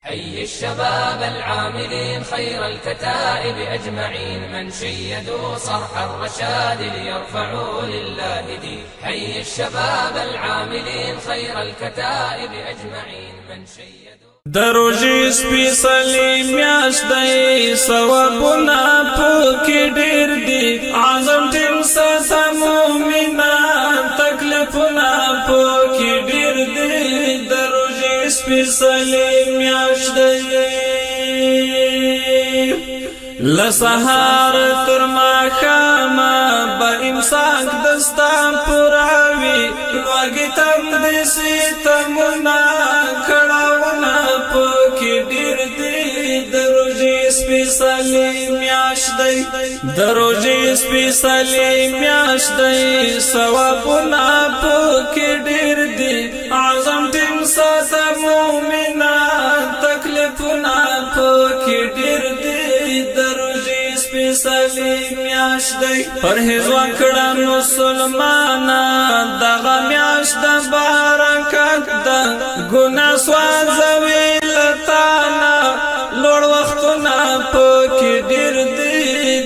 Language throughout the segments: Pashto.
حي الشباب العاملين خير الكتائب أجمعين، من شيدوا صرح الرشاد ليرفعوا لله دين. حي الشباب العاملين خير الكتائب أجمعين، من شيدوا دروجی سپیڅلی میاشت دی، ثوابونه پکې ډېر دي. عزم ټینګ ساته مومنان، تکلیفونه پکې ډېر دي. دروجی سپیڅلی میاشت دی، له سهار تر ماښامه به امساک دستا پوراوي. لوږې تم دې ستمونه کړاوونه پکې ډېر دي. د روژې سپېڅلې میاشت دی، د روژې سپېڅلې میاشت دی. ثوابونه پکې ډېر دي. عزم ټینګ ساته مومنان، تکلیفونه پکې ډېر دي. د روژې سپېڅلې میاشت دی. پرهیز وکړه مسلمانه، دغه میاشت د برکت ده. ګناه سوځوي له تانه، لوړ وختونه پکې ډېر دي.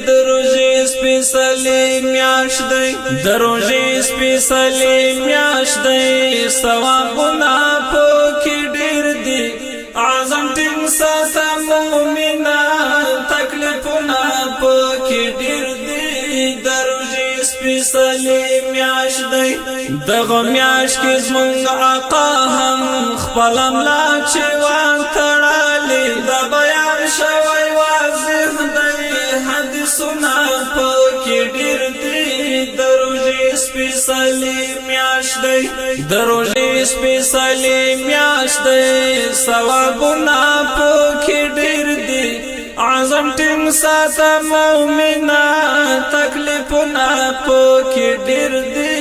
د روژې سپېڅلې میاشت دی، د روژې سپېڅلې میاشت دی. ثوابونه پکې ډېر دي. عزم ټینګ ساته مومنان، تکلیفونه پکې ډېر دي. د روژې سپېڅلې میاشت دی. دغه میاشت کې زموږ آقا هم خپله ملا چې وتړلې، دا بیان شوی واضح دی. حدیثونه پکې ډېر دي. د روژې سپېڅلې میاشت دی، د روژې سپېڅلې میاشت دی. ثوابونه پکې ډېر دي. عزم ټینګ ساته مومنان، تکلیفونه پکې ډېر دي.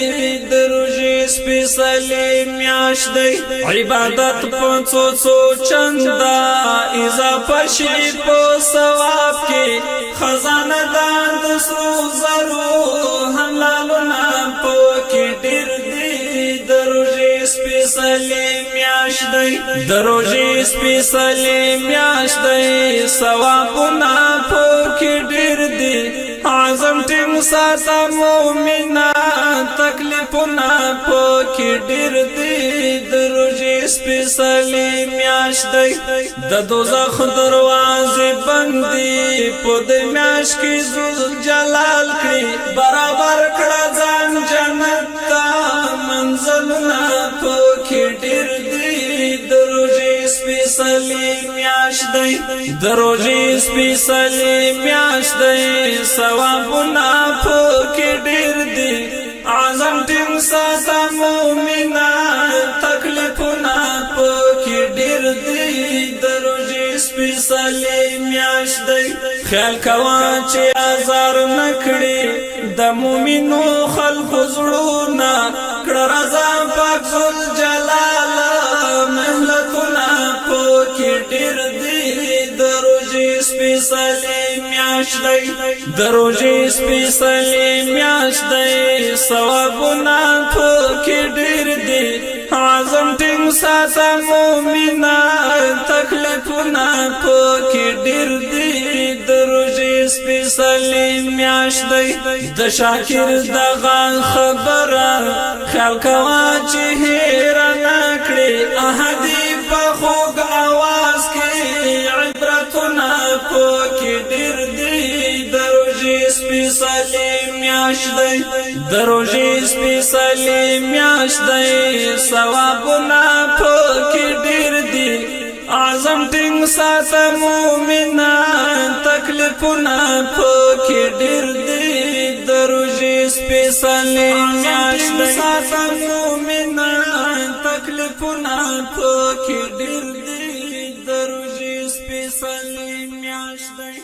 د روژې سپېڅلې میاشت دی. عبادت په څو چنده اضافه شي په ثواب کې. خزانه ده د سرو زرو، حلالونه پکې ډېر دي. د روژې سپېڅلې میاشت دی، د روژې سپېڅلې میاشت دی. ثوابونه پکې ډېر دي. عزم ټینګ ساته مومنان، تکلیفونه پکې ډېر دي. د روژې سپېڅلې میاشت دی. د دوزخ دروازې بندي په دې میاشت کې ذوالجلال کړي. برابر کړه ځان جنت ته، منزلونه پکې ډېر دي. د روژې سپېڅلې میاشت دی، د روژې سپېڅلې میاشت دی. ثوابونه پکې ډېر دي. عزم ټینګ ساته مومنان، تکلیفونه پکې ډېر دي. د روژې سپېڅلې میاشت دی. خیال کوه چې ازار نه کړي د مومنو خلکو زړونه. کړه رضا پاک ذوالجلاله، مهلتونه پکې ډېر دي. د روژې سپېڅلې میاشت دی، د روژې سپېڅلې میاشت دی. ثوابونه پکې ډېر دي. عزم ټینګ ساته مومنان، تکلیفونه پکې ډېر دي. د روژې سپېڅلې میاشت دی. د شاکر دغه خبره خیال کوه چې هېره نه کړې. احدي په خوږ اواز کې عبرتونه پکې ډېر دي. د روژې سپېڅلې میاشت دی، د روژې سپېڅلې میاشت دی. ثوابونه پکې ډېر دي. عزم ټینګ ساته مومنان، تکلیفونه پکې ډېر دي. د روژې سپېڅلې میاشت دی. ساته مومنان، تکلیفونه پکې ډېر دي. د روژې سپېڅلې میاشت دی.